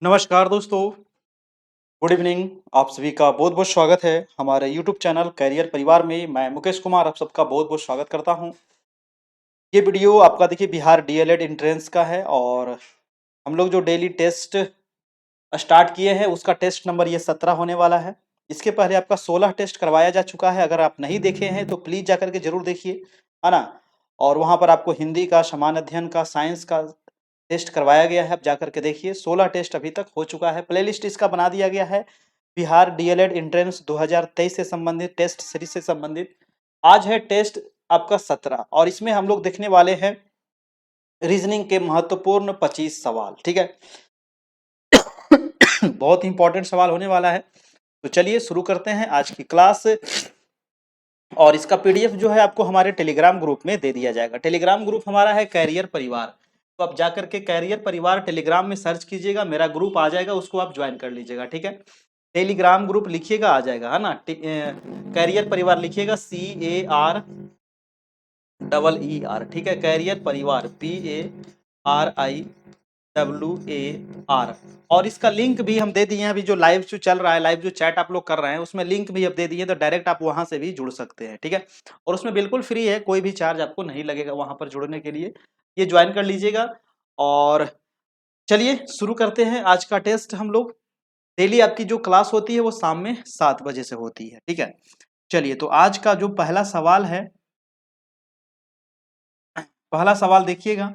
नमस्कार दोस्तों, good evening. आप सभी का बहुत-बहुत स्वागत है हमारे यूट्यूब चैनल करियर परिवार में। मैं मुकेश कुमार आप सबका बहुत-बहुत स्वागत करता हूं। ये वीडियो आपका देखिए बिहार डीएलएड एंट्रेंस का है और हम लोग जो डेली टेस्ट स्टार्ट किए हैं उसका टेस्ट नंबर ये 17 होने वाला है। इसके पहले आपका 16 टेस्ट करवाया जा चुका है। अगर आप नहीं देखे हैं तो प्लीज़ जाकर के ज़रूर देखिए, है ना? और वहाँ पर आपको हिंदी का, सामान्य अध्ययन का, साइंस का टेस्ट करवाया गया है। आप जाकर के देखिए 16 टेस्ट अभी तक हो चुका है। प्लेलिस्ट इसका बना दिया गया है बिहार डीएलएड एंट्रेंस 2023 से संबंधित टेस्ट सीरीज से संबंधित। आज है टेस्ट आपका 17 और इसमें हम लोग देखने वाले हैं रीजनिंग के महत्वपूर्ण 25 सवाल, ठीक है? बहुत ही इंपॉर्टेंट सवाल होने वाला है। तो चलिए शुरू करते हैं आज की क्लास। और इसका पीडीएफ जो है आपको हमारे टेलीग्राम ग्रुप में दे दिया जाएगा। टेलीग्राम ग्रुप हमारा है कैरियर परिवार। तो आप जाकर के कैरियर परिवार टेलीग्राम में सर्च कीजिएगा, मेरा ग्रुप आ जाएगा, उसको आप ज्वाइन कर लीजिएगा, ठीक है? टेलीग्राम ग्रुप लिखिएगा आ जाएगा, है ना? कैरियर परिवार लिखिएगा CAREER, ठीक है? कैरियर परिवार PARIWAR। और इसका लिंक भी हम दे दिए हैं। अभी जो लाइव जो चल रहा है, लाइव जो चैट आप लोग कर रहे हैं उसमें लिंक भी अब दे दिए, तो डायरेक्ट आप वहां से भी जुड़ सकते हैं, ठीक है? और उसमें बिल्कुल फ्री है, कोई भी चार्ज आपको नहीं लगेगा वहां पर जुड़ने के लिए। ये ज्वाइन कर लीजिएगा। और चलिए शुरू करते हैं आज का टेस्ट। हम लोग डेली आपकी जो क्लास होती है वो शाम में 7 बजे से होती है, ठीक है? चलिए तो आज का जो पहला सवाल है, पहला सवाल देखिएगा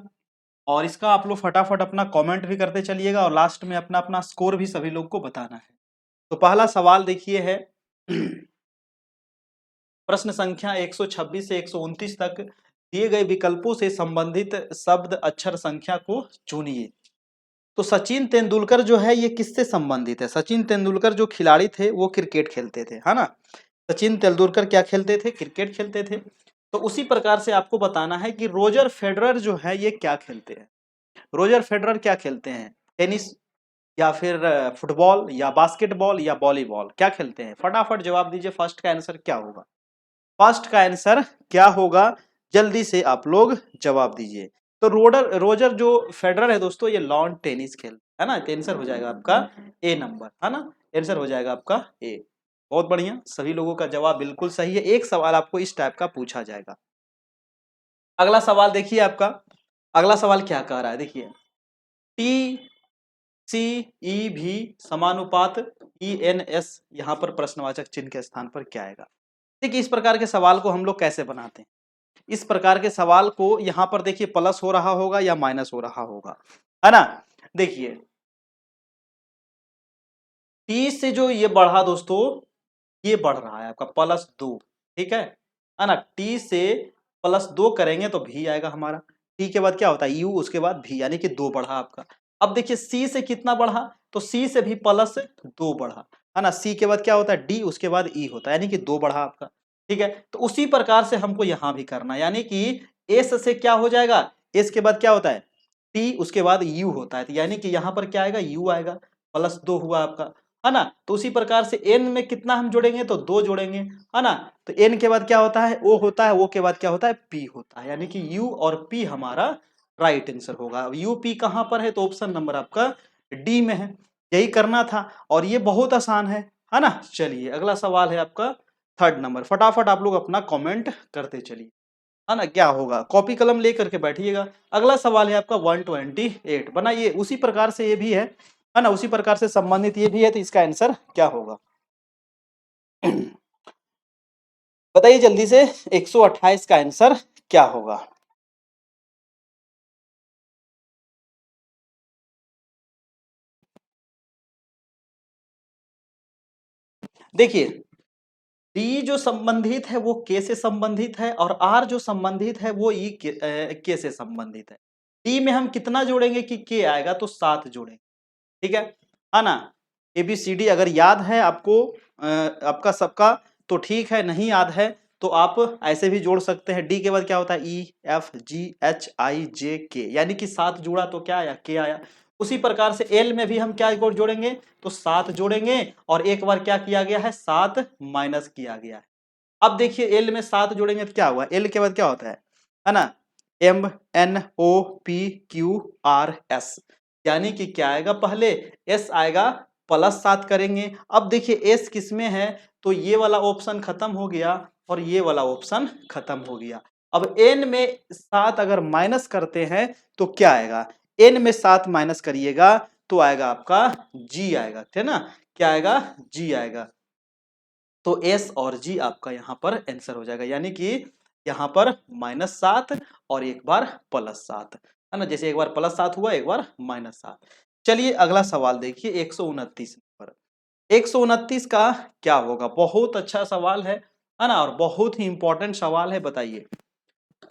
और इसका आप लोग फटाफट अपना कमेंट भी करते चलिएगा और लास्ट में अपना अपना स्कोर भी सभी लोग को बताना है। तो पहला सवाल देखिए है प्रश्न संख्या 126 से 129 तक दिए गए विकल्पों से संबंधित शब्द अक्षर संख्या को चुनिए। तो सचिन तेंदुलकर जो है ये किससे संबंधित है? सचिन तेंदुलकर जो खिलाड़ी थे वो क्रिकेट खेलते थे, है ना? सचिन तेंदुलकर क्या खेलते थे? क्रिकेट खेलते थे। तो उसी प्रकार से आपको बताना है कि रोजर फेडरर जो है ये क्या खेलते हैं? रोजर फेडरर क्या खेलते हैं? टेनिस या फिर फुटबॉल या बास्केटबॉल या वॉलीबॉल, क्या खेलते हैं? फटाफट जवाब दीजिए, फर्स्ट का आंसर क्या होगा? फर्स्ट का आंसर क्या होगा? जल्दी से आप लोग जवाब दीजिए। तो रोजर जो फेडरर है दोस्तों ये लॉन टेनिस खेल, है ना? तो आंसर हो जाएगा आपका ए नंबर, है ना? आंसर हो जाएगा आपका ए। बहुत बढ़िया, सभी लोगों का जवाब बिल्कुल सही है। एक सवाल आपको इस टाइप का पूछा जाएगा। अगला सवाल देखिए आपका, अगला सवाल क्या कह रहा है देखिए, टी सी ई भी समानुपात ई एन एस, यहाँ पर प्रश्नवाचक चिन्ह के स्थान पर क्या आएगा? देखिए इस प्रकार के सवाल को हम लोग कैसे बनाते हैं। इस प्रकार के सवाल को यहाँ पर देखिए प्लस हो रहा होगा या माइनस हो रहा होगा, है ना? देखिए टी से जो ये बढ़ा दोस्तों, ये बढ़ रहा है आपका +2, ठीक है ना? टी से +2 करेंगे तो भी आएगा हमारा। टी के बाद क्या होता है? यू, उसके बाद भी, यानी कि 2 बढ़ा आपका। अब देखिए सी से कितना बढ़ा? तो सी से भी +2 बढ़ा, है ना? सी के बाद क्या होता है? डी, उसके बाद ई होता है, यानी कि 2 बढ़ा आपका, ठीक है? तो उसी प्रकार से हमको यहाँ भी करना है, यानी कि एस से क्या हो जाएगा? एस के बाद क्या होता है? टी, उसके बाद यू होता है, तो यानी कि यहाँ पर क्या आएगा? यू आएगा। +2 हुआ आपका, है ना? तो उसी प्रकार से n में कितना हम जोड़ेंगे? तो 2 जोड़ेंगे, है ना? तो n के बाद क्या होता है? O होता है, O के बाद क्या होता है? P होता है, यानी कि U और P हमारा राइट आंसर होगा। अब U P कहाँ पर है? तो ऑप्शन नंबर आपका डी में है। यही करना था और ये बहुत आसान है ना? चलिए अगला सवाल है आपका थर्ड नंबर। फटाफट आप लोग अपना कमेंट करते चलिए, है ना? क्या होगा? कॉपी कलम लेकर के बैठिएगा। अगला सवाल है आपका 128 बनाइए, उसी प्रकार से ये भी है ना? उसी प्रकार से संबंधित ये भी है, तो इसका आंसर क्या होगा? बताइए जल्दी से, 128 का आंसर क्या होगा? देखिए डी जो संबंधित है वो के से संबंधित है और आर जो संबंधित है वो ई के से संबंधित है। डी में हम कितना जोड़ेंगे कि के आएगा? तो 7 जोड़ेंगे, ठीक है ना? ABCD अगर याद है आपको आपका सबका तो ठीक है, नहीं याद है तो आप ऐसे भी जोड़ सकते हैं। डी के बाद क्या होता है? EFGHIJK, यानी कि 7 जोड़ा तो क्या आया? के आया। उसी प्रकार से एल में भी हम क्या जोड़ेंगे? तो 7 जोड़ेंगे और एक बार क्या किया गया है? 7 माइनस किया गया है। अब देखिए एल में 7 जोड़ेंगे तो क्या हुआ? एल के बाद क्या होता है ना? MNOPQRS, यानी कि क्या आएगा, पहले एस आएगा +7 करेंगे। अब देखिए एस किस में है, तो ये वाला ऑप्शन खत्म हो गया और ये वाला ऑप्शन खत्म हो गया। अब n में 7 अगर माइनस करते हैं तो क्या आएगा, n में 7 माइनस करिएगा तो आएगा आपका g आएगा, है ना, क्या आएगा, g आएगा। तो s और g आपका यहाँ पर आंसर हो जाएगा, यानी कि यहाँ पर -7 और एक बार +7, है ना, जैसे एक बार +7 हुआ एक बार -7। चलिए अगला सवाल देखिए 129 नंबर। 129 का क्या होगा, बहुत अच्छा सवाल है ना, और बहुत ही इंपॉर्टेंट सवाल है। बताइए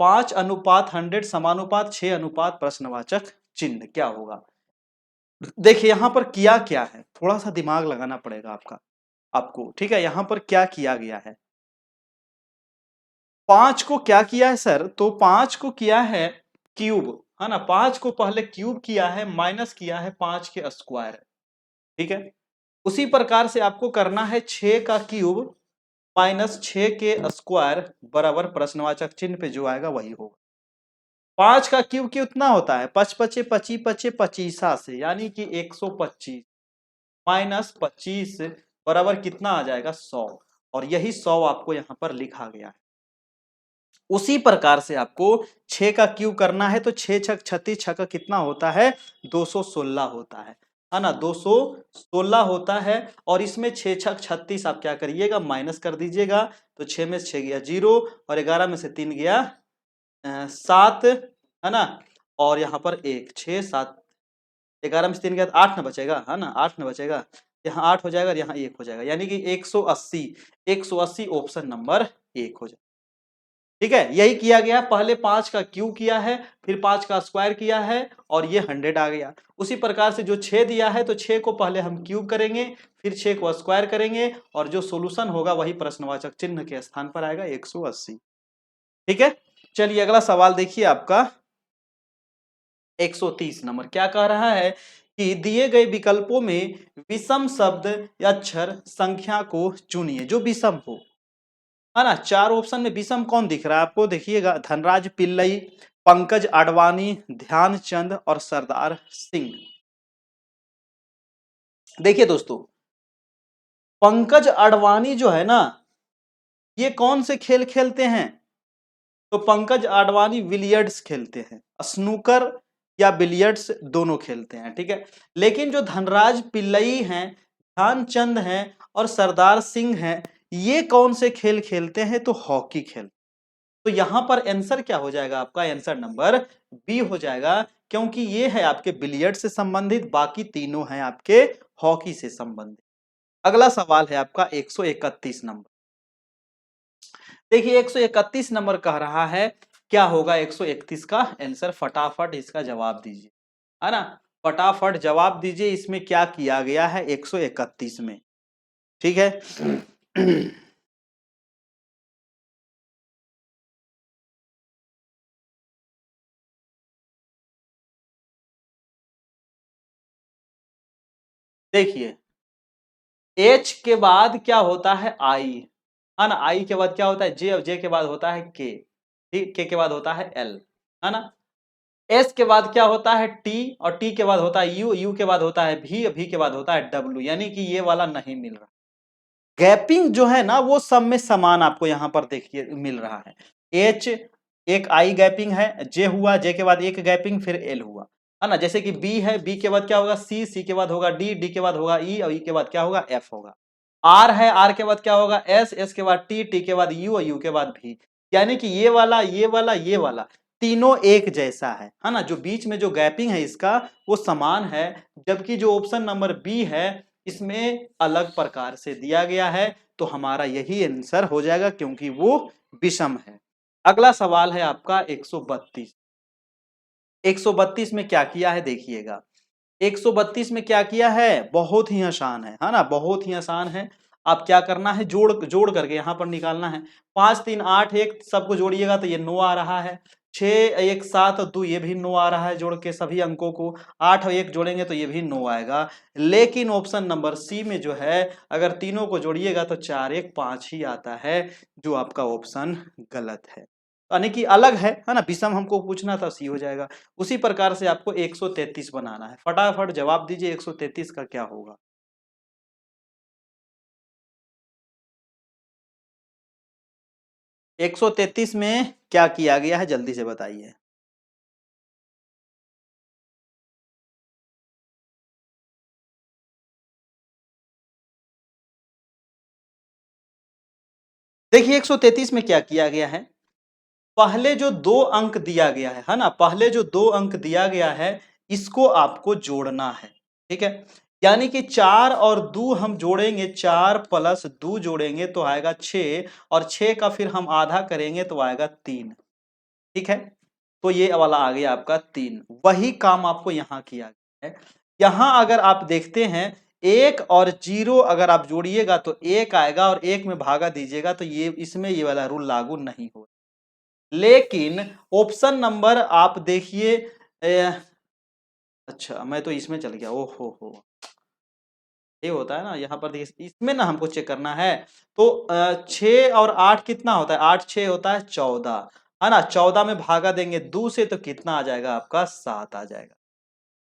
5:100 समानुपात 6 प्रश्नवाचक चिन्ह क्या होगा। देखिए यहां पर किया क्या है, थोड़ा सा दिमाग लगाना पड़ेगा आपको, ठीक है। यहां पर क्या किया गया है, 5 को क्या किया है सर, तो 5 को किया है क्यूब, है ना, 5 को पहले क्यूब किया है, माइनस किया है 5 के स्क्वायर, ठीक है। उसी प्रकार से आपको करना है 6 का क्यूब -6 के स्क्वायर बराबर प्रश्नवाचक चिन्ह पे जो आएगा वही होगा। 5 का क्यूब कितना होता है, 5 पचे 25 पचे 25 से, यानी कि 125 -25 बराबर कितना आ जाएगा 100, और यही 100 आपको यहाँ पर लिखा गया है। उसी प्रकार से आपको 6 का क्यूब करना है, तो 6 छक 36, 6 का कितना होता है 216 होता है ना, 216 होता है। और इसमें 6 छक 36 आप क्या करिएगा, माइनस कर दीजिएगा, तो 6 में से 6 गया 0 और 11 में से 3 गया 7, है ना, और यहाँ पर 1 6 7, 11 में से 3 गया 8 ना बचेगा, है ना, 8 ना बचेगा, यहाँ 8 हो जाएगा और यहाँ 1 हो जाएगा, यानी कि 180 ऑप्शन नंबर 1 हो जाएगा। ठीक है, यही किया गया, पहले 5 का क्यूब किया है, फिर 5 का स्क्वायर किया है और ये 100 आ गया। उसी प्रकार से जो 6 दिया है तो 6 को पहले हम क्यूब करेंगे, फिर 6 को स्क्वायर करेंगे और जो सॉल्यूशन होगा वही प्रश्नवाचक चिन्ह के स्थान पर आएगा 180। ठीक है, चलिए अगला सवाल देखिए आपका 130 नंबर क्या कह रहा है कि दिए गए विकल्पों में विषम शब्द या अक्षर संख्या को चुनिए जो विषम हो, है ना। 4 ऑप्शन में विषम कौन दिख रहा है आपको, देखिएगा धनराज पिल्लई, पंकज आडवाणी, ध्यानचंद और सरदार सिंह। देखिए दोस्तों, पंकज आडवाणी जो है ना, ये कौन से खेल खेलते हैं, तो पंकज आडवाणी बिलियर्ड्स खेलते हैं, स्नूकर या बिलियर्ड्स दोनों खेलते हैं, ठीक है। लेकिन जो धनराज पिल्लई हैं, ध्यानचंद हैं और सरदार सिंह हैं, ये कौन से खेल खेलते हैं, तो हॉकी खेल। तो यहां पर आंसर क्या हो जाएगा आपका, आंसर नंबर बी हो जाएगा, क्योंकि ये है आपके बिलियर्ड से संबंधित, बाकी तीनों हैं आपके हॉकी से संबंधित। अगला सवाल है आपका 131 नंबर। देखिए 131 नंबर कह रहा है क्या होगा 131 का आंसर, फटाफट इसका जवाब दीजिए, है ना, फटाफट जवाब दीजिए, इसमें क्या किया गया है 131 में। ठीक है देखिए एच के बाद क्या होता है आई, है ना, आई के बाद क्या होता है जे, और जे के बाद होता है के, ठीक, के बाद होता है एल, है ना। एस के बाद क्या होता है टी, और टी के बाद होता है यू, यू के बाद होता है भी, भी के बाद होता है डब्ल्यू, यानी कि ये वाला नहीं मिल रहा। गैपिंग जो है ना वो सब में समान आपको यहां पर देखिए मिल रहा है। एच एक आई गैपिंग है, जे हुआ, जे के बाद एक गैपिंग, फिर एल हुआ, है ना। जैसे कि बी है, बी के बाद क्या होगा सी, सी के बाद होगा डी, डी के बाद होगा ई, और ई के बाद क्या होगा एफ होगा। आर है, आर के बाद क्या होगा एस, एस के बाद टी, टी के बाद यू, और यू के बाद भी, यानी कि ये वाला ये वाला ये वाला तीनों एक जैसा है ना। जो बीच में जो गैपिंग है इसका वो समान है, जबकि जो ऑप्शन नंबर बी है इसमें अलग प्रकार से दिया गया है, तो हमारा यही आंसर हो जाएगा क्योंकि वो विषम है। अगला सवाल है आपका 132। 132 में क्या किया है देखिएगा, 132 में क्या किया है, बहुत ही आसान है ना, बहुत ही आसान है। आप क्या करना है, जोड़ जोड़ करके यहां पर निकालना है। 5 3 8 1 सबको जोड़िएगा तो ये 9 आ रहा है, 6 1 7 और 2 ये भी 9 आ रहा है, जोड़ के सभी अंकों को 8 और 1 जोड़ेंगे तो ये भी 9 आएगा। लेकिन ऑप्शन नंबर सी में जो है अगर तीनों को जोड़िएगा तो 4 1 5 ही आता है, जो आपका ऑप्शन गलत है। यानी कि अलग है ना, विषम हमको पूछना था, सी हो जाएगा। उसी प्रकार से आपको 133 बनाना है। फटाफट जवाब दीजिए 133 का क्या होगा। 133 में क्या किया गया है जल्दी से बताइए। देखिए 133 में क्या किया गया है, पहले जो दो अंक दिया गया है ना, पहले जो दो अंक दिया गया है इसको आपको जोड़ना है। ठीक है, यानी कि 4 और 2 हम जोड़ेंगे, 4 प्लस 2 जोड़ेंगे तो आएगा 6, और 6 का फिर हम आधा करेंगे तो आएगा 3। ठीक है, तो ये वाला आ गया आपका 3। वही काम आपको यहाँ किया गया है। यहाँ अगर आप देखते हैं, 1 और 0 अगर आप जोड़िएगा तो 1 आएगा, और 1 में भागा दीजिएगा तो ये इसमें ये वाला रूल लागू नहीं हो। लेकिन ऑप्शन नंबर आप देखिए, अच्छा मैं तो इसमें चल गया, ओहो हो, ये होता है ना यहाँ पर, देखिए इसमें ना हमको चेक करना है। तो 6 और 8 कितना होता है, 8 6 होता है 14, है ना। 14 में भागा देंगे 2 से तो कितना आ जाएगा आपका, 7 आ जाएगा।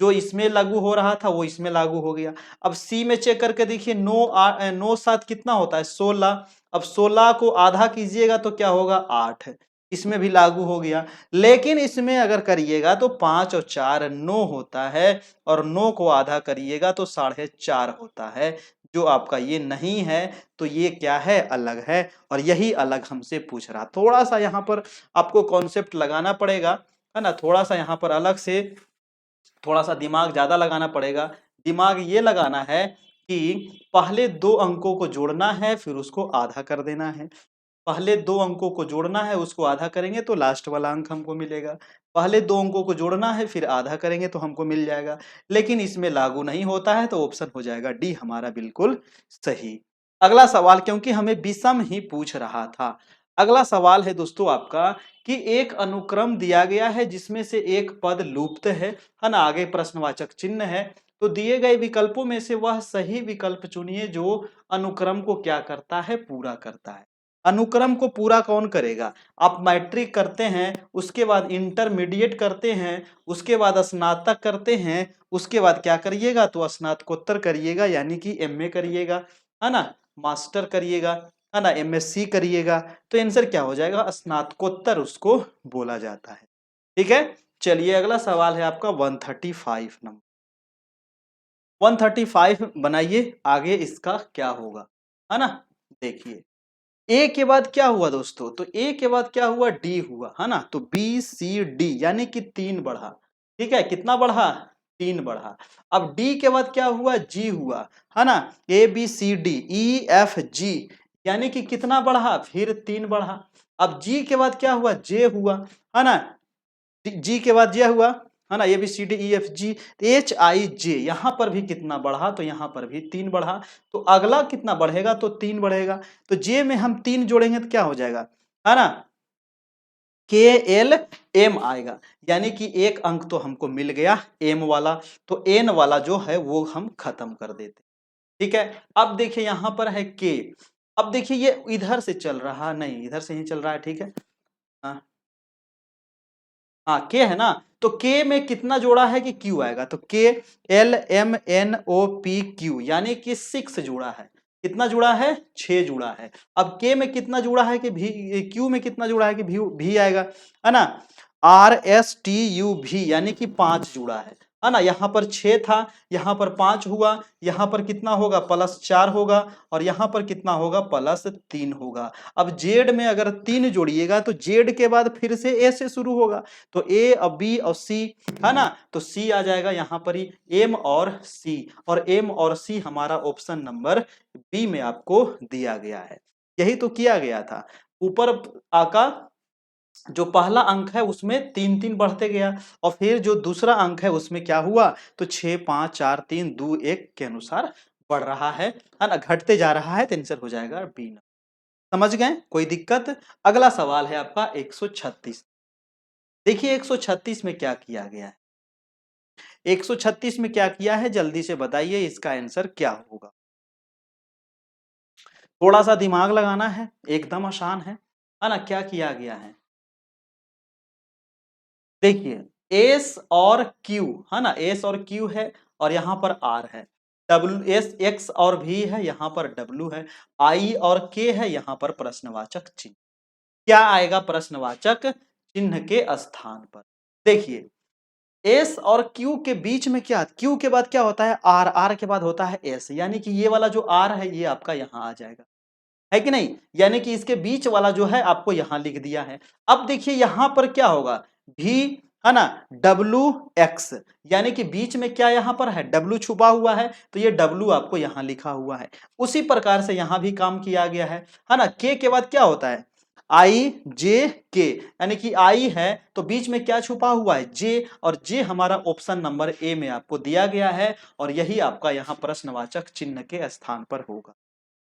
जो इसमें लागू हो रहा था वो इसमें लागू हो गया। अब सी में चेक करके देखिए, 9 7 कितना होता है, 16। अब 16 को आधा कीजिएगा तो क्या होगा, 8। इसमें भी लागू हो गया। लेकिन इसमें अगर करिएगा तो 5 और 4 9 होता है, और 9 को आधा करिएगा तो 4.5 होता है, जो आपका ये नहीं है। तो ये क्या है, अलग है, और यही अलग हमसे पूछ रहा। थोड़ा सा यहाँ पर आपको कॉन्सेप्ट लगाना पड़ेगा, है ना, थोड़ा सा यहाँ पर अलग से, थोड़ा सा दिमाग ज्यादा लगाना पड़ेगा। दिमाग ये लगाना है कि पहले दो अंकों को जोड़ना है, फिर उसको आधा कर देना है। पहले दो अंकों को जोड़ना है, उसको आधा करेंगे तो लास्ट वाला अंक हमको मिलेगा। पहले दो अंकों को जोड़ना है, फिर आधा करेंगे तो हमको मिल जाएगा। लेकिन इसमें लागू नहीं होता है, तो ऑप्शन हो जाएगा डी हमारा बिल्कुल सही। अगला सवाल, क्योंकि हमें विषम ही पूछ रहा था। अगला सवाल है दोस्तों आपका, कि एक अनुक्रम दिया गया है जिसमें से एक पद लुप्त है ना, आगे प्रश्नवाचक चिन्ह है। तो दिए गए विकल्पों में से वह सही विकल्प चुनिए जो अनुक्रम को क्या करता है, पूरा करता है। अनुक्रम को पूरा कौन करेगा, आप मैट्रिक करते हैं, उसके बाद इंटरमीडिएट करते हैं, उसके बाद स्नातक करते हैं, उसके बाद क्या करिएगा, तो स्नातकोत्तर करिएगा, यानी कि एमए करिएगा, है ना, मास्टर करिएगा, है ना, एमएससी करिएगा। तो आंसर क्या हो जाएगा, स्नातकोत्तर उसको बोला जाता है। ठीक है, चलिए अगला सवाल है आपका 135 नंबर। 135 बनाइए, आगे इसका क्या होगा, है ना। देखिए ए के बाद क्या हुआ दोस्तों, तो ए के बाद क्या हुआ, डी हुआ, है ना। तो बी सी डी यानी कि 3 बढ़ा। ठीक है, कितना बढ़ा, 3 बढ़ा। अब डी के बाद क्या हुआ, जी हुआ, है ना। A B C D E F G, यानी कि कितना बढ़ा, फिर 3 बढ़ा। अब जी के बाद क्या हुआ, जे हुआ, है ना। जी के बाद जे हुआ, है ना, A B C D E F G, H I J, यहां पर भी कितना बढ़ा, तो यहां पर भी 3 बढ़ा। तो अगला कितना बढ़ेगा, तो 3 बढ़ेगा। तो जे में हम 3 जोड़ेंगे तो क्या हो जाएगा, है ना, के एल एम आएगा, यानी कि एक अंक तो हमको मिल गया एम वाला। तो एन वाला जो है वो हम खत्म कर देते। ठीक है, अब देखिए यहां पर है के। अब देखिए ये इधर से चल रहा नहीं, इधर से ही चल रहा है। ठीक है, हाँ हाँ, के है ना। तो के में कितना जोड़ा है कि क्यू आएगा, तो K L M N O P Q, यानी कि 6 जुड़ा है। कितना जुड़ा है, 6 जुड़ा है। अब के में कितना जुड़ा है कि भी, क्यू में कितना जुड़ा है कि भी आएगा, है ना। आर एस टी यू भी, यानी कि 5 जुड़ा है ना। यहाँ पर 6 था, यहाँ पर 5 हुआ, यहाँ पर कितना होगा, +4 होगा, और यहाँ पर कितना होगा, +3 होगा। अब जेड में अगर 3 जोड़िएगा तो जेड के बाद फिर से ए से शुरू होगा। तो ए और बी और सी, है ना। तो सी आ जाएगा यहाँ पर ही, एम और सी, और एम और सी हमारा ऑप्शन नंबर बी में आपको दिया गया है। यही तो किया गया था। ऊपर आका जो पहला अंक है उसमें 3 3 बढ़ते गया, और फिर जो दूसरा अंक है उसमें क्या हुआ, तो 6 5 4 3 2 1 के अनुसार बढ़ रहा है ना, घटते जा रहा है। तो आंसर हो जाएगा बी। समझ गए, कोई दिक्कत। अगला सवाल है आपका 136। देखिए 136 में क्या किया गया है, 136 में क्या किया है जल्दी से बताइए, इसका आंसर क्या होगा। थोड़ा सा दिमाग लगाना है, एकदम आसान है ना। क्या किया गया है, देखिए एस और क्यू है ना, एस और क्यू है और यहाँ पर आर है, डब्ल्यू एस एक्स और भी है, यहाँ पर डब्ल्यू है, आई और के है, यहाँ पर प्रश्नवाचक चिन्ह। क्या आएगा प्रश्नवाचक चिन्ह के स्थान पर? देखिए एस और क्यू के बीच में क्या, क्यू के बाद क्या होता है आर, आर के बाद होता है एस, यानी कि ये वाला जो आर है ये आपका यहाँ आ जाएगा, है कि नहीं, यानी कि इसके बीच वाला जो है आपको यहां लिख दिया है। अब देखिए यहां पर क्या होगा, भी है ना, डब्लू एक्स, यानी कि बीच में क्या यहां पर है डब्लू छुपा हुआ है, तो ये डब्लू आपको यहां लिखा हुआ है। उसी प्रकार से यहां भी काम किया गया है ना। के के बाद क्या होता है आई जे के, यानी कि आई है तो बीच में क्या छुपा हुआ है जे, और जे हमारा ऑप्शन नंबर ए में आपको दिया गया है, और यही आपका यहां प्रश्नवाचक चिन्ह के स्थान पर होगा।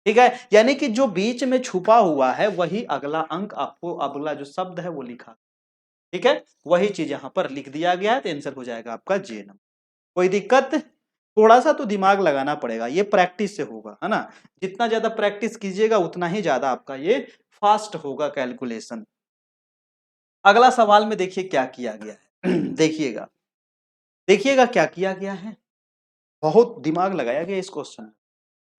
ठीक है, यानी कि जो बीच में छुपा हुआ है वही अगला अंक आपको, अगला जो शब्द है वो लिखा, ठीक है, वही चीज यहां पर लिख दिया गया है, तो आंसर हो जाएगा आपका जे नंबर। कोई दिक्कत? थोड़ा सा तो दिमाग लगाना पड़ेगा, ये प्रैक्टिस से होगा, है ना, जितना ज्यादा प्रैक्टिस कीजिएगा उतना ही ज्यादा आपका ये फास्ट होगा कैलकुलेशन। अगला सवाल में देखिए क्या किया गया है देखिएगा, देखिएगा क्या किया गया है, बहुत दिमाग लगाया गया इस क्वेश्चन में।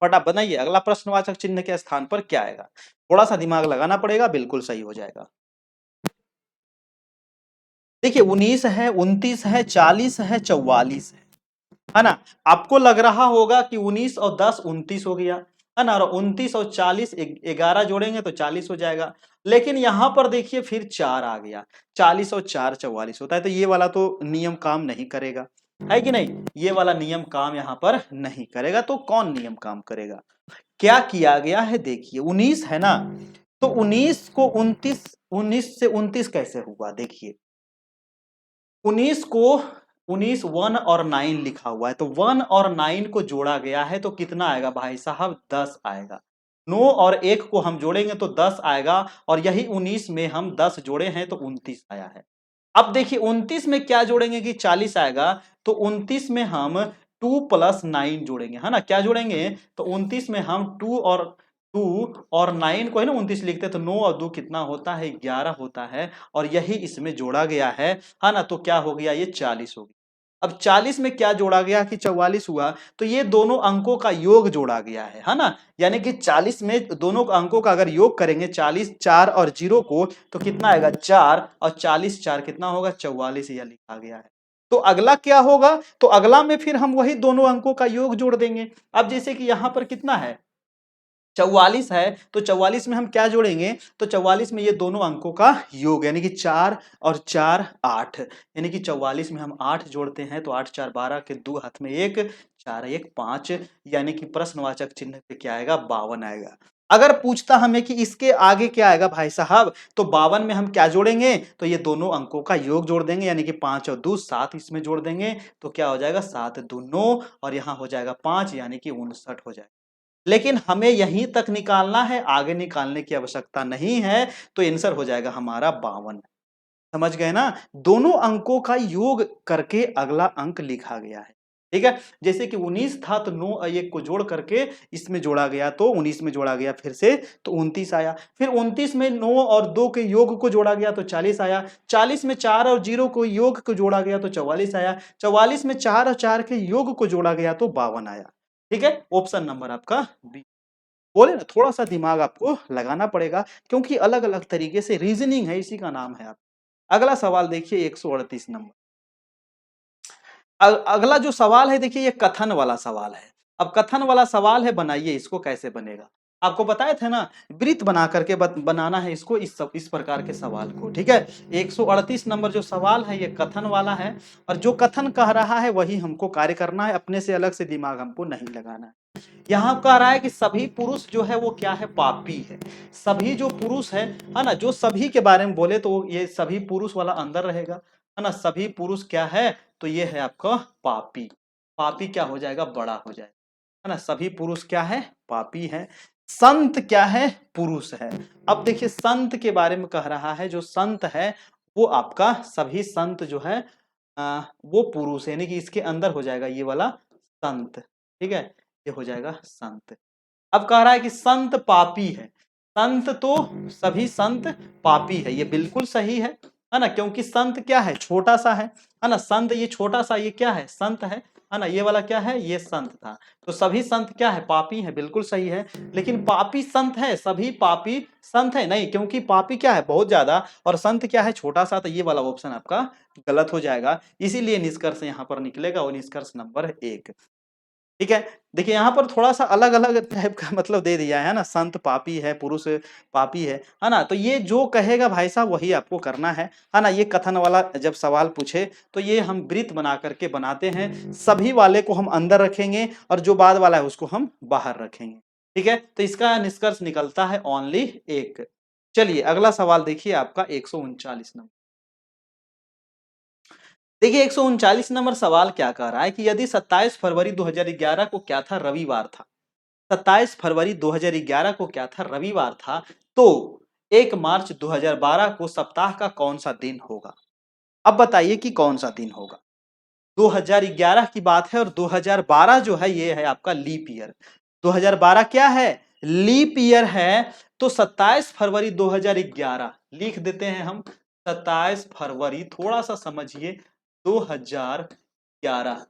फटाफट बनाइए, अगला प्रश्नवाचक चिन्ह के स्थान पर क्या आएगा, थोड़ा सा दिमाग लगाना पड़ेगा, बिल्कुल सही हो जाएगा। देखिए 19 है, 29 है, 40 है, 44 है ना। आपको लग रहा होगा कि 19 और 10 29 हो गया, है ना, और 29 और 40 11 जोड़ेंगे तो 40 हो जाएगा। लेकिन यहां पर देखिए फिर 4 आ गया, 40 और 4 44 होता है, तो ये वाला तो नियम काम नहीं करेगा, है कि नहीं, ये वाला नियम काम यहां पर नहीं करेगा, तो कौन नियम काम करेगा? क्या किया गया है देखिए, 19 है ना, तो 19 को 29, 19 से 29 कैसे हुआ देखिए, 19 को 19 1 और 9 लिखा हुआ है, तो 1 और 9 को जोड़ा गया है तो कितना आएगा भाई साहब 10 आएगा। 9 और 1 को हम जोड़ेंगे तो 10 आएगा, और यही 19 में हम 10 जोड़े हैं तो 29 आया है। अब देखिए 29 में क्या जोड़ेंगे कि 40 आएगा, तो 29 में हम 2 प्लस 9 जोड़ेंगे, है ना, क्या जोड़ेंगे, तो 29 में हम 2 और 9 को है ना 29 लिखते हैं, तो 9 और 2 कितना होता है 11 होता है, और यही इसमें जोड़ा गया है ना, तो क्या हो गया ये 40 हो गया। अब 40 में क्या जोड़ा गया कि 44 हुआ, तो ये दोनों अंकों का योग जोड़ा गया है ना, यानी कि 40 में दोनों अंकों का अगर योग करेंगे 40 4 और 0 को, तो कितना आएगा 4, और 40 4 कितना होगा 44, यह लिखा गया है। तो अगला क्या होगा, तो अगला में फिर हम वही दोनों अंकों का योग जोड़ देंगे। अब जैसे कि यहां पर कितना है 44 है, तो 44 में हम क्या जोड़ेंगे, तो 44 में ये दोनों अंकों का योग, यानी कि 4 और 4 8, यानी कि 44 में हम 8 जोड़ते हैं तो 8 4 12 के 2 हाथ में 1, 4 1 5, यानी कि प्रश्नवाचक चिन्ह पे क्या आएगा 52 आएगा। अगर पूछता हमें कि इसके आगे क्या आएगा भाई साहब, तो 52 में हम क्या जोड़ेंगे, तो ये दोनों अंकों का योग जोड़ देंगे, यानी कि 5 और 2 7 इसमें जोड़ देंगे, तो क्या हो जाएगा 7 2 9, और यहाँ हो जाएगा 5, यानी कि 59 हो जाएगा। लेकिन हमें यहीं तक निकालना है, आगे निकालने की आवश्यकता नहीं है, तो आंसर हो जाएगा हमारा 52। समझ गए ना, दोनों अंकों का योग करके अगला अंक लिखा गया है। ठीक है, जैसे कि 19 था तो 9 और 1 को जोड़ करके इसमें जोड़ा गया तो 19 में जोड़ा गया फिर से, तो 29 आया, फिर 29 में 9 और 2 के योग को जोड़ा गया तो 40 आया, 40 में 4 और 0 को योग को जोड़ा गया तो 44 आया, 44 में 4 और 4 के योग को जोड़ा गया तो 52 आया। ठीक है, ऑप्शन नंबर आपका बी। बोले ना थोड़ा सा दिमाग आपको लगाना पड़ेगा, क्योंकि अलग अलग तरीके से रीजनिंग है, इसी का नाम है आप। अगला सवाल देखिए 138 नंबर। अगला जो सवाल है देखिए ये कथन वाला सवाल है। अब कथन वाला सवाल है, बनाइए इसको, कैसे बनेगा आपको बताए थे ना, वृत्त बना करके बनाना है इसको, इस प्रकार के सवाल को। ठीक है, 138 नंबर जो सवाल है ये कथन वाला है, और जो कथन कह रहा है वही हमको कार्य करना है, अपने से अलग से दिमाग हमको नहीं लगाना है। यहाँ कह रहा है कि सभी पुरुष जो है वो क्या है पापी है। सभी जो पुरुष है ना, जो सभी के बारे में बोले तो ये सभी पुरुष वाला अंदर रहेगा, है ना, सभी पुरुष क्या है, तो ये है आपका पापी। पापी क्या हो जाएगा बड़ा हो जाएगा, है ना, सभी पुरुष क्या है पापी है। संत क्या है पुरुष है। अब देखिए संत के बारे में कह रहा है, जो संत है वो आपका सभी संत जो है वो पुरुष है, यानी कि इसके अंदर हो जाएगा ये वाला संत। ठीक है, ये हो जाएगा संत। अब कह रहा है कि संत पापी है, संत तो सभी संत पापी है, ये बिल्कुल सही है। है ना, क्योंकि संत क्या है, छोटा सा है ना, संत ये छोटा सा, ये क्या है, संत है ना, ये वाला क्या है, ये संत था। तो सभी संत क्या है, पापी है, बिल्कुल सही है। लेकिन पापी संत है, सभी पापी संत है नहीं, क्योंकि पापी क्या है, बहुत ज्यादा, और संत क्या है, छोटा सा। तो ये वाला ऑप्शन आपका गलत हो जाएगा। इसीलिए निष्कर्ष यहाँ पर निकलेगा, और निष्कर्ष नंबर 1। ठीक है। देखिए यहाँ पर थोड़ा सा अलग अलग टाइप का मतलब दे दिया है ना, संत पापी है, पुरुष पापी है ना। तो ये जो कहेगा भाई साहब वही आपको करना है ना। ये कथन वाला जब सवाल पूछे तो ये हम वृत्त बना करके बनाते हैं, सभी वाले को हम अंदर रखेंगे और जो बाद वाला है उसको हम बाहर रखेंगे। ठीक है, तो इसका निष्कर्ष निकलता है ओनली 1। चलिए अगला सवाल देखिए आपका 139 नंबर। देखिए 139 नंबर सवाल क्या कह रहा है कि यदि 27 फरवरी 2011 को क्या था, रविवार था। 27 फरवरी 2011 को क्या था, रविवार था। तो 1 मार्च 2012 को सप्ताह का कौन सा दिन होगा। अब बताइए कि कौन सा दिन होगा। 2011 की बात है और 2012 जो है ये है आपका लीप ईयर। 2012 क्या है, लीप ईयर है। तो 27 फरवरी 2011 लिख देते हैं हम। 27 फरवरी, थोड़ा सा समझिए, 2011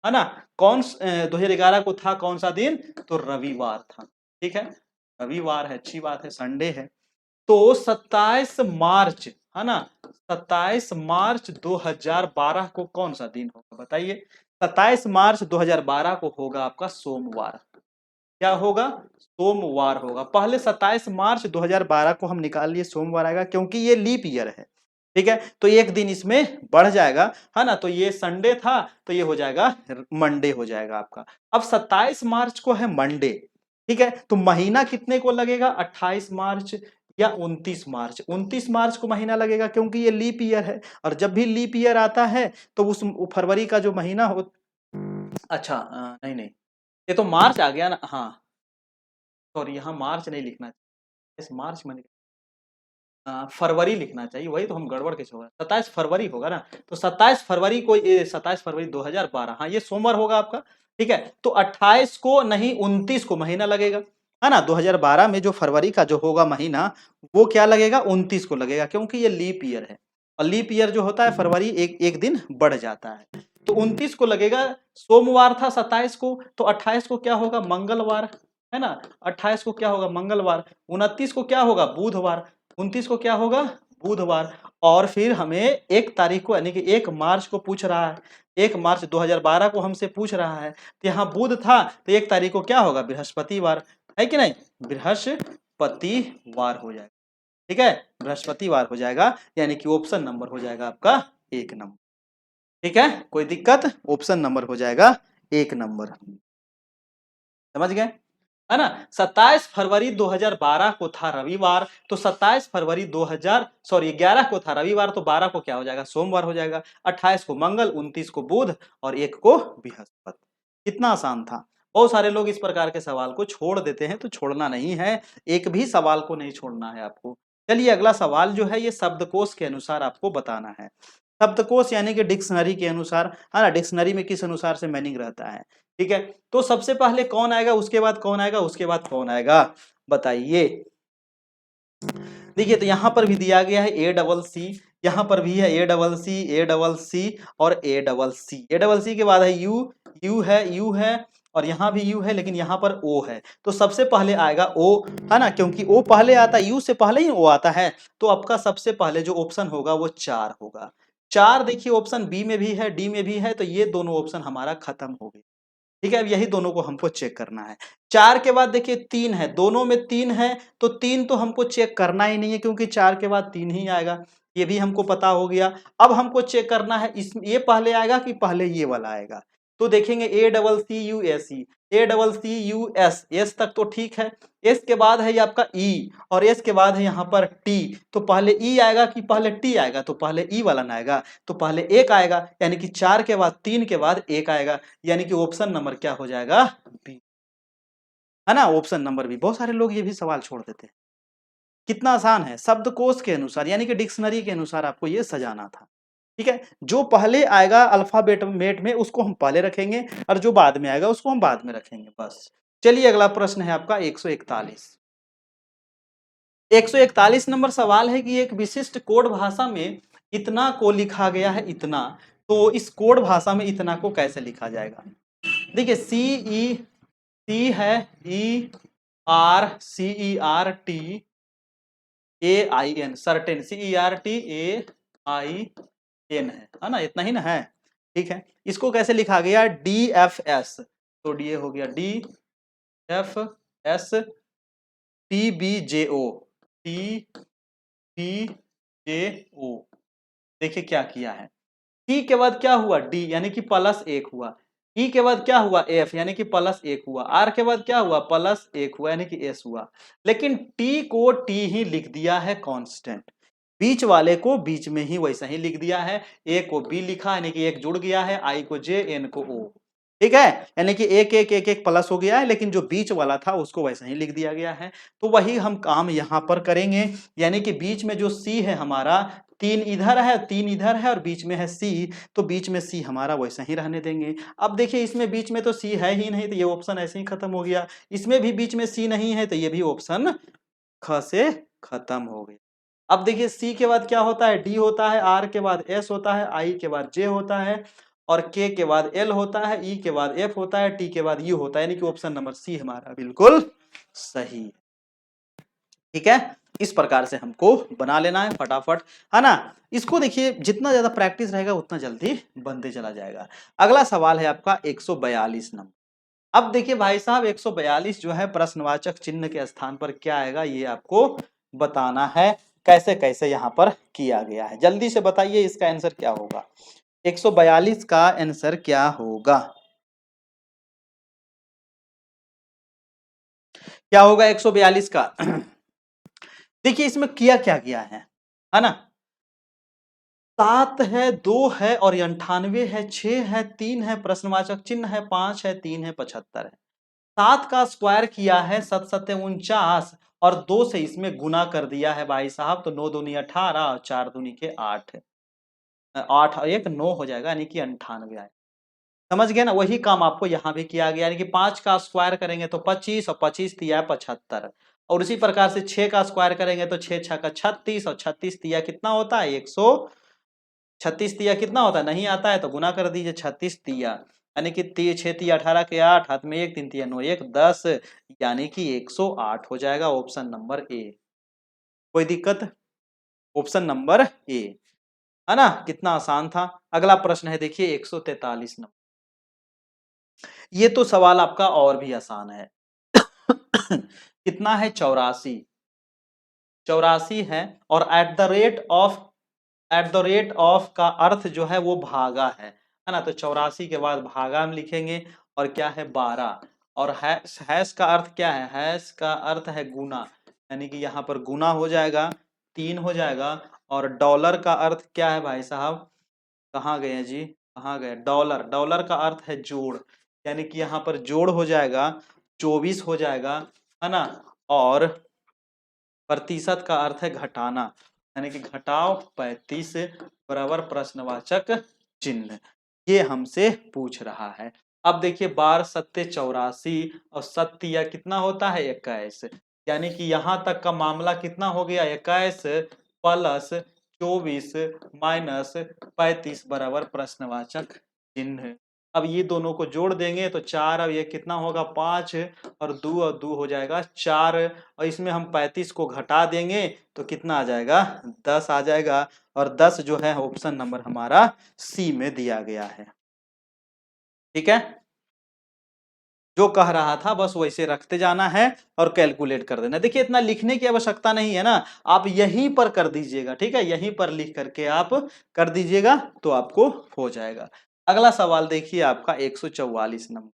है ना। 2011 को था कौन सा दिन, तो रविवार था। ठीक है, रविवार है, अच्छी बात है, संडे है। तो 27 मार्च है ना, 27 मार्च 2012 को कौन सा दिन होगा बताइए। 27 मार्च 2012 को होगा आपका सोमवार। क्या होगा, सोमवार होगा। पहले 27 मार्च 2012 को हम निकाल लिए, सोमवार आएगा, क्योंकि ये लीप ईयर है। ठीक है, तो एक दिन इसमें बढ़ जाएगा, है ना। तो ये संडे था, तो ये हो जाएगा मंडे हो जाएगा आपका। अब 27 मार्च को है मंडे। ठीक है, तो महीना कितने को लगेगा, 28 मार्च या 29 मार्च। 29 मार्च को महीना लगेगा, क्योंकि ये लीप ईयर है। और जब भी लीप ईयर आता है तो उस फरवरी का जो महीना हो, अच्छा नहीं नहीं, ये तो मार्च आ गया ना, हाँ सॉरी, यहाँ मार्च नहीं लिखना चाहिए, इस मार्च में फरवरी लिखना चाहिए, वही तो हम गड़बड़ के छोड़। 27 फरवरी होगा ना, तो 27 फरवरी को, 27 फरवरी 2012, हाँ ये सोमवार होगा आपका। ठीक है, तो 28 को नहीं, 29 को महीना लगेगा, है ना। 2012 में जो फरवरी का जो होगा महीना, वो क्या लगेगा, 29 को लगेगा, क्योंकि ये लीप ईयर है। और लीप ईयर जो होता है, फरवरी एक एक दिन बढ़ जाता है। तो 29 को लगेगा, सोमवार था 27 को, तो 28 को क्या होगा, मंगलवार, है ना। 28 को क्या होगा, मंगलवार। 29 को क्या होगा, बुधवार। 29 को क्या होगा, बुधवार। और फिर हमें 1 तारीख को, यानी कि 1 मार्च को पूछ रहा है। 1 मार्च 2012 को हमसे पूछ रहा है, तो यहाँ बुध था, तो 1 तारीख को क्या होगा, बृहस्पतिवार, है कि नहीं, बृहस्पतिवार हो जाएगा। ठीक है, बृहस्पतिवार हो जाएगा, यानी कि ऑप्शन नंबर हो जाएगा आपका 1 नंबर। ठीक है, कोई दिक्कत, ऑप्शन नंबर हो जाएगा 1 नंबर। समझ गए, है ना। 27 फरवरी 2012 को था रविवार, तो 27 फरवरी 2000 सॉरी 11 को था रविवार, तो 12 को क्या हो जाएगा, सोमवार हो जाएगा। 28 को मंगल, 29 को बुध और 1 को बृहस्पति। कितना आसान था। बहुत सारे लोग इस प्रकार के सवाल को छोड़ देते हैं, तो छोड़ना नहीं है, एक भी सवाल को नहीं छोड़ना है आपको। चलिए अगला सवाल जो है, ये शब्दकोश के अनुसार आपको बताना है। शब्दकोश यानी कि डिक्शनरी के अनुसार, है ना, डिक्शनरी में किस अनुसार से मीनिंग रहता है। ठीक है, तो सबसे पहले कौन आएगा, उसके बाद कौन आएगा, उसके बाद कौन आएगा, बताइए। देखिए तो यहां पर भी दिया गया है ए डबल सी, यहां पर भी है ए डबल सी, ए डबल सी और ए डबल सी। ए डबल सी के बाद है यू, यू है और यहाँ भी यू है, लेकिन यहाँ पर ओ है। तो सबसे पहले आएगा ओ, है ना, क्योंकि ओ पहले आता है, यू से पहले ही ओ आता है। तो आपका सबसे पहले जो ऑप्शन होगा वो 4 होगा। 4 देखिए ऑप्शन बी में भी है, डी में भी है, तो ये दोनों ऑप्शन हमारा खत्म हो गए। ठीक है, अब यही दोनों को हमको चेक करना है। 4 के बाद देखिए 3 है, दोनों में 3 है, तो 3 तो हमको चेक करना ही नहीं है, क्योंकि 4 के बाद 3 ही आएगा, ये भी हमको पता हो गया। अब हमको चेक करना है, इस ये पहले आएगा कि पहले ये वाला आएगा। तो देखेंगे A double C U S E, A double C U S, S तक तो ठीक है। एस के बाद है ये आपका ई, और एस के बाद है यहाँ पर टी। तो पहले ई आएगा कि पहले टी आएगा, तो पहले ई वाला ना आएगा, तो पहले एक आएगा, यानी कि 4 के बाद 3 के बाद एक आएगा, यानी कि ऑप्शन नंबर क्या हो जाएगा, बी, है ना, ऑप्शन नंबर बी। बहुत सारे लोग ये भी सवाल छोड़ देते हैं। कितना आसान है, शब्दकोश के अनुसार यानी कि डिक्शनरी के अनुसार आपको ये सजाना था। ठीक है, जो पहले आएगा अल्फाबेट में उसको हम पहले रखेंगे, और जो बाद में आएगा उसको हम बाद में रखेंगे, बस। चलिए अगला प्रश्न है आपका 141। 141 नंबर सवाल है कि एक विशिष्ट कोड भाषा में इतना को लिखा गया है इतना, तो इस कोड भाषा में इतना को कैसे लिखा जाएगा। देखिए सी है CERTAIN, सर्टेन, CERTAIN है ना, इतना ही ना है। ठीक है, इसको कैसे लिखा गया, DFS, तो डी हो गया DFS TBJO, देखिए क्या किया है, टी के बाद क्या हुआ डी यानी कि +1 हुआ, ई के बाद क्या हुआ एफ यानी कि +1 हुआ, आर के बाद क्या हुआ +1 हुआ यानी कि एस हुआ, लेकिन टी को टी ही लिख दिया है कांस्टेंट, बीच वाले को बीच में ही वैसा ही लिख दिया है, ए को बी लिखा यानी कि एक जुड़ गया है, आई को जे, एन को ओ। ठीक है, यानी कि एक एक एक एक प्लस हो गया है, लेकिन जो बीच वाला था उसको वैसा ही लिख दिया गया है। तो वही हम काम यहां पर करेंगे, यानी कि बीच में जो सी है हमारा, 3 इधर है 3 इधर है और बीच में है सी, तो बीच में सी हमारा वैसा ही रहने देंगे। अब देखिए इसमें बीच में तो सी है ही नहीं, तो ये ऑप्शन ऐसे ही खत्म हो गया, इसमें भी बीच में सी नहीं है, तो ये भी ऑप्शन ख से खत्म हो गया। अब देखिए सी के बाद क्या होता है, डी होता है, आर के बाद एस होता है, आई के बाद जे होता है, और के के बाद एल होता है, ई के बाद एफ होता है, टी के बाद यू होता है, यानी कि ऑप्शन नंबर सी हमारा बिल्कुल सही। ठीक है, इस प्रकार से हमको बना लेना है फटाफट, है ना। इसको देखिए जितना ज्यादा प्रैक्टिस रहेगा उतना जल्दी बनते चला जाएगा। अगला सवाल है आपका 142 नंबर। अब देखिए भाई साहब 142 जो है प्रश्नवाचक चिन्ह के स्थान पर क्या आएगा ये आपको बताना है, कैसे कैसे यहां पर किया गया है, जल्दी से बताइए इसका आंसर क्या होगा। 142 का आंसर क्या होगा, क्या होगा 142 का। देखिए इसमें किया क्या गया है ना, 7 है, 2 है और 98 है, 6 है, 3 है, प्रश्नवाचक चिन्ह है, 5 है, 3 है, 75 है। 7 का स्क्वायर किया है 7 7 49 और 2 से इसमें गुना कर दिया है भाई साहब, तो 9 दूनी 18 और 4 दूनी के 8, 8 और 1 9 हो जाएगा, यानी कि 98 आए। समझ गए ना, वही काम आपको यहाँ भी किया गया, यानी कि 5 का स्क्वायर करेंगे तो 25 और 25 तिया 75, और उसी प्रकार से 6 का स्क्वायर करेंगे तो 6 6 का 36 और 36 तिया कितना होता है 136 तिया कितना होता है, नहीं आता है तो गुना कर दीजिए 36 तिया, यानी कि 6 तिया 18 के 8, हाथ में 1 3 तिया 9 1 10, यानी कि 108 हो जाएगा ऑप्शन नंबर ए। कोई दिक्कत, ऑप्शन नंबर ए, है ना, कितना आसान था। अगला प्रश्न है देखिए 143 नंबर, ये तो सवाल आपका और भी आसान है। कितना है 84, 84 है, और एट द रेट ऑफ का अर्थ जो है वो भागा है ना, तो 84 के बाद भागा हम लिखेंगे, और क्या है 12, और हैश का अर्थ क्या है, हैश का अर्थ है गुना, यानी कि यहाँ पर गुना हो जाएगा 3 हो जाएगा, और डॉलर का अर्थ क्या है भाई साहब, कहाँ गए हैं जी, कहाँ गए, डॉलर, डॉलर का अर्थ है जोड़, यानी कि यहाँ पर जोड़ हो जाएगा 24 हो जाएगा, है ना, और प्रतिशत का अर्थ है घटाना, यानी कि घटाओ 35 बराबर प्रश्नवाचक चिन्ह, ये हमसे पूछ रहा है। अब देखिए 12 सत्ते 84 और सत्य या कितना होता है 21, यानी कि यहां तक का मामला कितना हो गया 21 प्लस 24 माइनस 35 बराबर प्रश्नवाचक चिन्ह। अब ये दोनों को जोड़ देंगे तो 4, अब ये कितना होगा 5 और 2 हो जाएगा 4, और इसमें हम 35 को घटा देंगे तो कितना आ जाएगा 10 आ जाएगा, और 10 जो है ऑप्शन नंबर हमारा सी में दिया गया है। ठीक है, जो कह रहा था बस वैसे रखते जाना है और कैलकुलेट कर देना। देखिए इतना लिखने की आवश्यकता नहीं है ना, आप यहीं पर कर दीजिएगा, ठीक है, यहीं पर लिख करके आप कर दीजिएगा तो आपको हो जाएगा। अगला सवाल देखिए आपका 144 नंबर।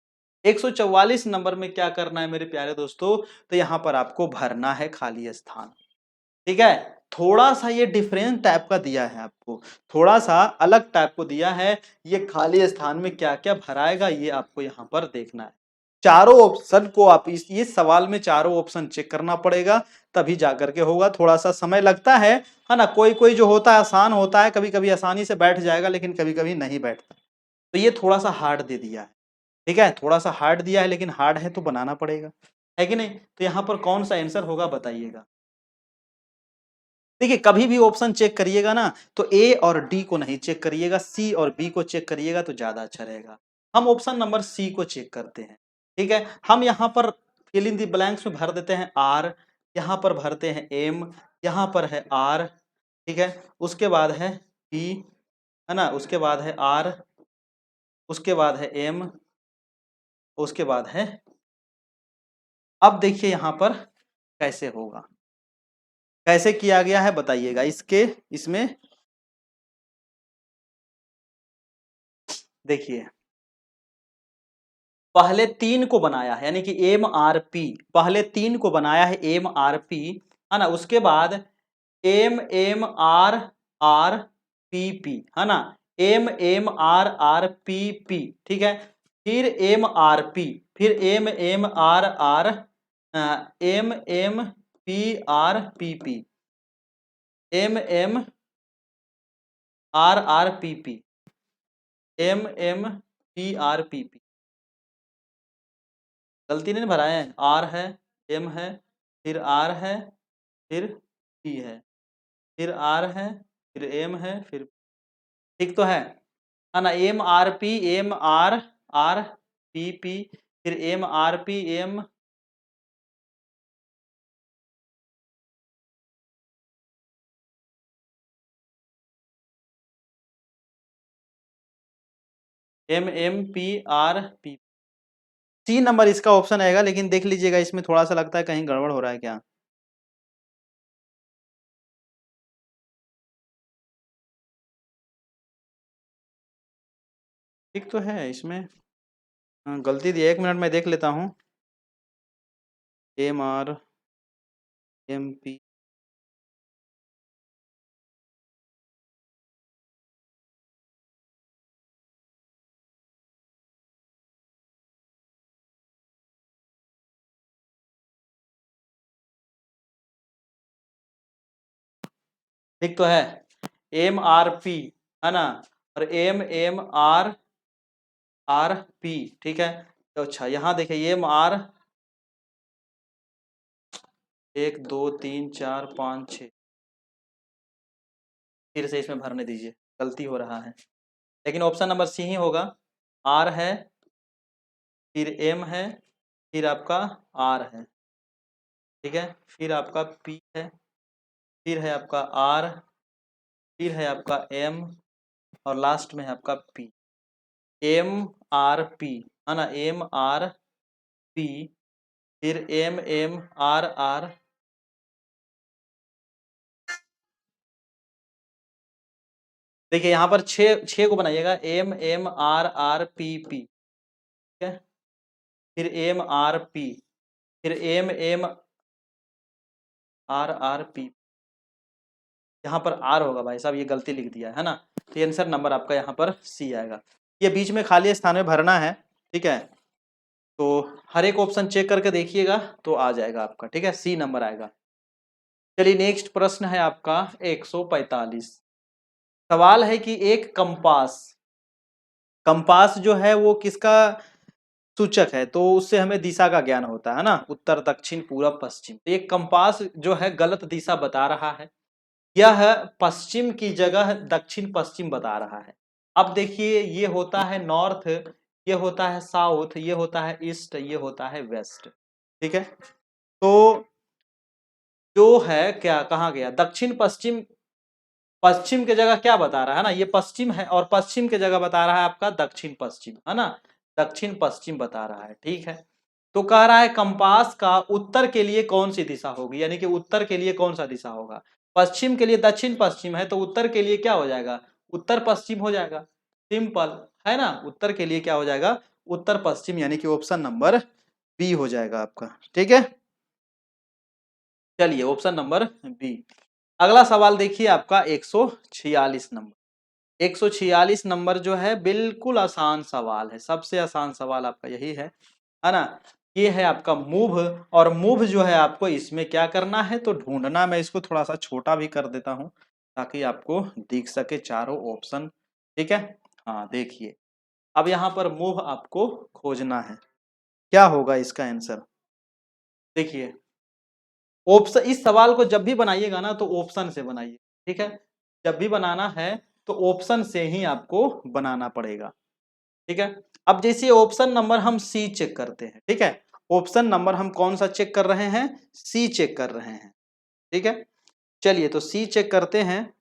144 नंबर में क्या करना है मेरे प्यारे दोस्तों, तो यहाँ पर आपको भरना है खाली स्थान। ठीक है, थोड़ा सा ये डिफरेंट टाइप का दिया है आपको, थोड़ा सा अलग टाइप को दिया है, ये खाली स्थान में क्या क्या भराएगा ये आपको यहाँ पर देखना है। चारों ऑप्शन को आप इस सवाल में चारों ऑप्शन चेक करना पड़ेगा, तभी जाकर के होगा, थोड़ा सा समय लगता है ना, कोई कोई जो होता है आसान होता है, कभी कभी आसानी से बैठ जाएगा लेकिन कभी कभी नहीं बैठता, तो ये थोड़ा सा हार्ड दे दिया है। ठीक है, थोड़ा सा हार्ड दिया है, लेकिन हार्ड है तो बनाना पड़ेगा, है कि नहीं। तो यहाँ पर कौन सा आंसर होगा बताइएगा। देखिए कभी भी ऑप्शन चेक करिएगा ना तो ए और डी को नहीं चेक करिएगा, सी और बी को चेक करिएगा तो ज्यादा अच्छा रहेगा। हम ऑप्शन नंबर सी को चेक करते हैं। ठीक है, हम यहाँ पर फिल इन द ब्लैंक्स में भर देते हैं आर, यहाँ पर भरते हैं एम, यहाँ पर है आर, ठीक है, उसके बाद है पी, है ना, उसके बाद है आर, उसके बाद है एम, उसके बाद है। अब देखिए यहाँ पर कैसे होगा, कैसे किया गया है बताइएगा इसके, इसमें देखिए पहले तीन को बनाया है, यानी कि एम आर पी, पहले तीन को बनाया है एम आर पी, है ना, उसके बाद M M R R P P, है ना, M M R R P P, ठीक है, फिर एम आर पी, फिर M M R R M M P R P P, M M R R P P, M M P R P P, गलती नहीं भरा है, are है, M है, फिर आर है, फिर पी है, फिर आर है, फिर एम है, फिर, ठीक तो है ना, M R P, M R R P P, फिर M R P M, M M P R P, C number इसका ऑप्शन आएगा, लेकिन देख लीजिएगा इसमें थोड़ा सा लगता है कहीं गड़बड़ हो रहा है क्या। ठीक तो है इसमें, हाँ, गलती दी, एक मिनट में देख लेता हूँ, एम आर एम पी, ठीक तो है, एम आर पी, है ना, और M M R R P, ठीक है, तो अच्छा यहाँ देखिए एम आर, एक दो तीन चार पाँच छ, फिर से इसमें भरने दीजिए, गलती हो रहा है, लेकिन ऑप्शन नंबर सी ही होगा, आर है, फिर एम है, फिर आपका आर है, ठीक है, फिर आपका पी है, फिर है आपका आर, फिर है आपका एम, और लास्ट में है आपका पी, एम आर पी, है ना, एम आर पी, फिर एम एम आर आर, देखिए यहाँ पर छः छः को बनाइएगा, M M R R P P, ठीक है, फिर एम आर पी, फिर M M R R P, यहाँ पर आर होगा भाई साहब, ये गलती लिख दिया है ना, तो आंसर नंबर आपका यहाँ पर सी आएगा। ये बीच में खाली स्थान में भरना है, ठीक है, तो हर एक ऑप्शन चेक करके देखिएगा तो आ जाएगा आपका, ठीक है, सी नंबर आएगा। चलिए नेक्स्ट प्रश्न है आपका 145, सवाल है कि एक कंपास, कंपास जो है वो किसका सूचक है, तो उससे हमें दिशा का ज्ञान होता है ना, उत्तर दक्षिण पूरब पश्चिम, तो एक कंपास जो है गलत दिशा बता रहा है, यह पश्चिम की जगह दक्षिण पश्चिम बता रहा है। अब देखिए ये होता है नॉर्थ, ये होता है साउथ, ये होता है ईस्ट, ये होता है वेस्ट, ठीक है, तो जो है क्या कहाँ गया दक्षिण पश्चिम, पश्चिम की जगह क्या बता रहा है ना, ये पश्चिम है, और पश्चिम की जगह बता रहा है आपका दक्षिण पश्चिम, है ना, दक्षिण पश्चिम बता रहा है, ठीक है, तो कह रहा है कंपास का उत्तर के लिए कौन सी दिशा होगी, यानी कि उत्तर के लिए कौन सा दिशा होगा, पश्चिम के लिए दक्षिण पश्चिम है तो उत्तर के लिए क्या हो जाएगा, उत्तर पश्चिम हो जाएगा, सिंपल है ना, उत्तर के लिए क्या हो जाएगा, उत्तर पश्चिम, यानी कि ऑप्शन नंबर बी हो जाएगा आपका, ठीक है। चलिए ऑप्शन नंबर बी। अगला सवाल देखिए आपका 146 नंबर, 146 नंबर जो है बिल्कुल आसान सवाल है, सबसे आसान सवाल आपका यही है ना, ये है आपका मूव, और मूव जो है आपको इसमें क्या करना है तो ढूंढना, मैं इसको थोड़ा सा छोटा भी कर देता हूं ताकि आपको दिख सके चारों ऑप्शन, ठीक है, हाँ देखिए, अब यहाँ पर मूव आपको खोजना है, क्या होगा इसका आंसर, देखिए ऑप्शन, इस सवाल को जब भी बनाइएगा ना तो ऑप्शन से बनाइए, ठीक है। जब भी बनाना है तो ऑप्शन से ही आपको बनाना पड़ेगा, ठीक है। अब जैसे ऑप्शन नंबर हम सी चेक करते हैं, ठीक है। ऑप्शन नंबर हम कौन सा चेक कर रहे हैं? सी चेक कर रहे हैं, ठीक है। चलिए तो सी चेक करते हैं।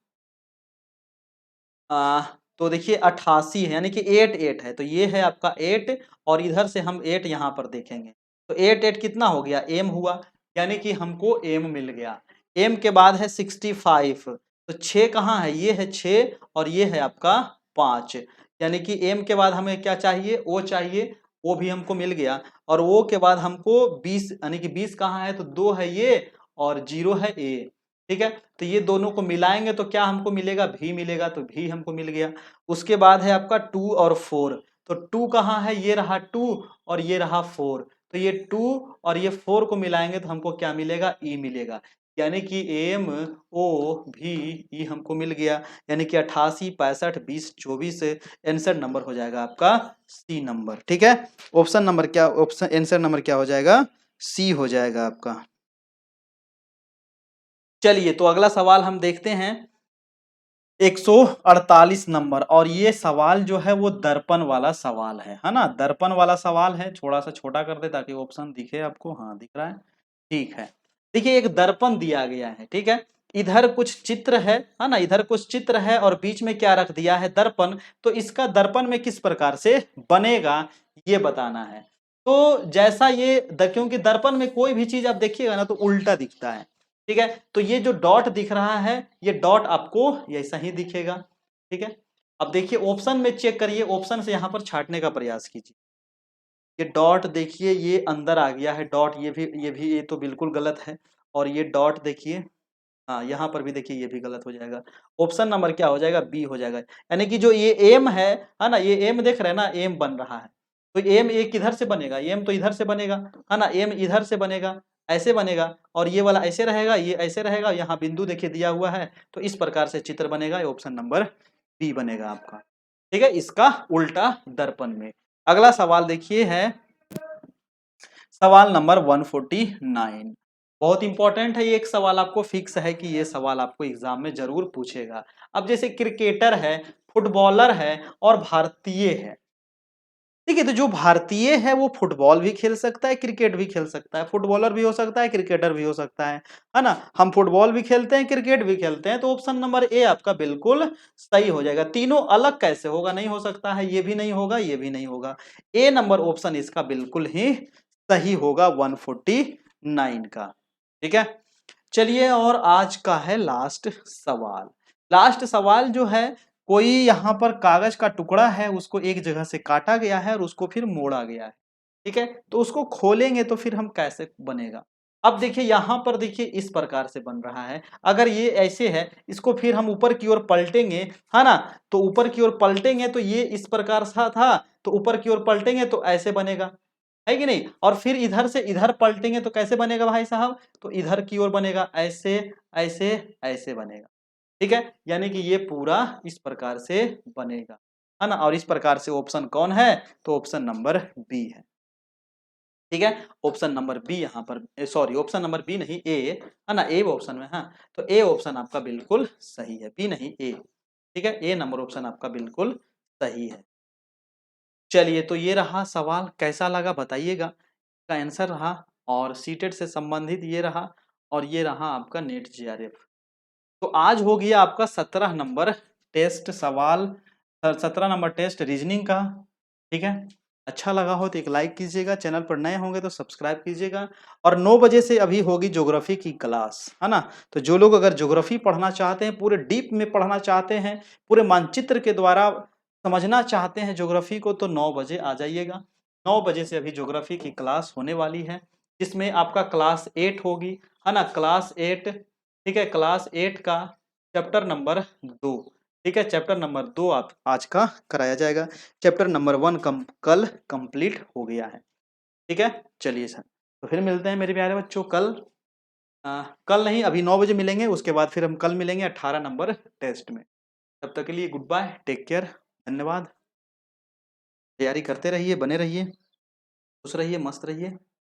आ, तो देखिए 88 है, यानी कि 8 8 है, तो ये है आपका 8, और इधर से हम 8 यहाँ पर देखेंगे तो 8 8 कितना हो गया? एम हुआ, यानी कि हमको एम मिल गया। एम के बाद है 65, तो 6 कहाँ है? ये है 6, और ये है आपका 5, यानी कि एम के बाद हमें क्या चाहिए? ओ चाहिए, वो भी हमको मिल गया। और वो के बाद हमको 20, यानी कि 20 कहाँ है? तो 2 है ये, और 0 है ए, ठीक है। तो ये दोनों को मिलाएंगे तो क्या हमको मिलेगा? भी मिलेगा, तो भी हमको मिल गया। उसके बाद है आपका 2 और 4, तो 2 कहाँ है? ये रहा 2, और ये रहा 4, तो ये 2 और ये 4 को मिलाएंगे तो हमको क्या मिलेगा? ई मिलेगा, यानी कि एम ओ भी ई हमको मिल गया। यानी कि 88 65 20 24 आंसर नंबर हो जाएगा आपका सी नंबर, ठीक है। ऑप्शन नंबर क्या, ऑप्शन आंसर नंबर क्या हो जाएगा? सी हो जाएगा आपका। चलिए तो अगला सवाल हम देखते हैं, 148 नंबर, और ये सवाल जो है वो दर्पण वाला सवाल है ना। दर्पण वाला सवाल है, थोड़ा सा छोटा कर दे ताकि ऑप्शन दिखे आपको। हाँ दिख रहा है, ठीक है। देखिए एक दर्पण दिया गया है, ठीक है। इधर कुछ चित्र है ना, इधर कुछ चित्र है, और बीच में क्या रख दिया है? दर्पण। तो इसका दर्पण में किस प्रकार से बनेगा ये बताना है। तो जैसा ये क्योंकि दर्पण में कोई भी चीज आप देखिएगा ना तो उल्टा दिखता है, ठीक है। तो ये जो डॉट दिख रहा है, ये डॉट आपको ऐसा ही दिखेगा, ठीक है। अब देखिए ऑप्शन में चेक करिए, ऑप्शन से यहां पर छांटने का प्रयास कीजिए। ये डॉट देखिए ये अंदर आ गया है डॉट, ये तो बिल्कुल गलत है। और ये डॉट देखिए, हाँ यहाँ पर भी देखिए ये भी गलत हो जाएगा। ऑप्शन नंबर क्या हो जाएगा? बी हो जाएगा। यानी कि जो ये एम है ना, ये एम देख रहे हैं ना, एम बन रहा है। तो एम ये किधर से बनेगा? एम तो इधर से बनेगा, है ना। एम इधर से बनेगा, ऐसे बनेगा, और ये वाला ऐसे रहेगा, ये ऐसे रहेगा। यहाँ बिंदु देखिए दिया हुआ है, तो इस प्रकार से चित्र बनेगा। ये ऑप्शन नंबर बी बनेगा आपका, ठीक है, इसका उल्टा दर्पण में। अगला सवाल देखिए है सवाल नंबर 149। बहुत इंपॉर्टेंट है ये एक सवाल, आपको फिक्स है कि ये सवाल आपको एग्जाम में जरूर पूछेगा। अब जैसे क्रिकेटर है, फुटबॉलर है, और भारतीय है, ठीक है। तो जो भारतीय है वो फुटबॉल भी खेल सकता है, क्रिकेट भी खेल सकता है, फुटबॉलर भी हो सकता है, क्रिकेटर भी हो सकता है ना। हम फुटबॉल भी खेलते हैं, क्रिकेट भी खेलते हैं, तो ऑप्शन नंबर ए आपका बिल्कुल सही हो जाएगा। तीनों अलग कैसे होगा? नहीं हो सकता है, ये भी नहीं होगा, ये भी नहीं होगा। ए नंबर ऑप्शन इसका बिल्कुल ही सही होगा 149 का, ठीक है। चलिए और आज का है लास्ट सवाल। लास्ट सवाल जो है, कोई यहाँ पर कागज का टुकड़ा है, उसको एक जगह से काटा गया है और उसको फिर मोड़ा गया है, ठीक है। तो उसको खोलेंगे तो फिर हम कैसे बनेगा? अब देखिए यहाँ पर देखिए इस प्रकार से बन रहा है। अगर ये ऐसे है, इसको फिर हम ऊपर की ओर पलटेंगे, है ना। तो ऊपर की ओर पलटेंगे तो ये इस प्रकार सा था, तो ऊपर की ओर पलटेंगे तो ऐसे बनेगा, है कि नहीं। और फिर इधर से इधर पलटेंगे तो कैसे बनेगा भाई साहब? तो इधर की ओर बनेगा, ऐसे ऐसे ऐसे बनेगा, ठीक है। यानी कि ये पूरा इस प्रकार से बनेगा, है ना। और इस प्रकार से ऑप्शन कौन है? तो ऑप्शन नंबर बी है, ठीक है। ऑप्शन नंबर बी यहाँ पर, सॉरी ऑप्शन नंबर बी नहीं, ए, है ना। ए ऑप्शन में, हाँ। तो ए ऑप्शन आपका बिल्कुल सही है, बी नहीं ए, ठीक है। ए नंबर ऑप्शन आपका बिल्कुल सही है। चलिए तो ये रहा सवाल, कैसा लगा बताइएगा। का आंसर रहा, और सीटेट से संबंधित ये रहा, और ये रहा आपका नेट जेआरएफ। तो आज हो गया आपका 17 नंबर टेस्ट सवाल, 17 नंबर टेस्ट रीजनिंग का, ठीक है। अच्छा लगा हो तो एक लाइक कीजिएगा, चैनल पर नए होंगे तो सब्सक्राइब कीजिएगा। और 9 बजे से अभी होगी ज्योग्राफी की क्लास, है ना। तो जो लोग अगर ज्योग्राफी पढ़ना चाहते हैं, पूरे डीप में पढ़ना चाहते हैं, पूरे मानचित्र के द्वारा समझना चाहते हैं ज्योग्राफी को, तो 9 बजे आ जाइएगा। 9 बजे से अभी ज्योग्राफी की क्लास होने वाली है, जिसमें आपका क्लास 8 होगी, है ना। क्लास 8, ठीक है। क्लास 8 का चैप्टर नंबर 2, ठीक है। चैप्टर नंबर 2 आप आज का कराया जाएगा। चैप्टर नंबर 1 कल कंप्लीट हो गया है, ठीक है। चलिए सर, तो फिर मिलते हैं मेरे प्यारे बच्चों कल। कल नहीं, अभी 9 बजे मिलेंगे, उसके बाद फिर हम कल मिलेंगे 18 नंबर टेस्ट में। तब तक के लिए गुड बाय, टेक केयर, धन्यवाद। तैयारी करते रहिए, बने रहिए, खुश रहिए, मस्त रहिए।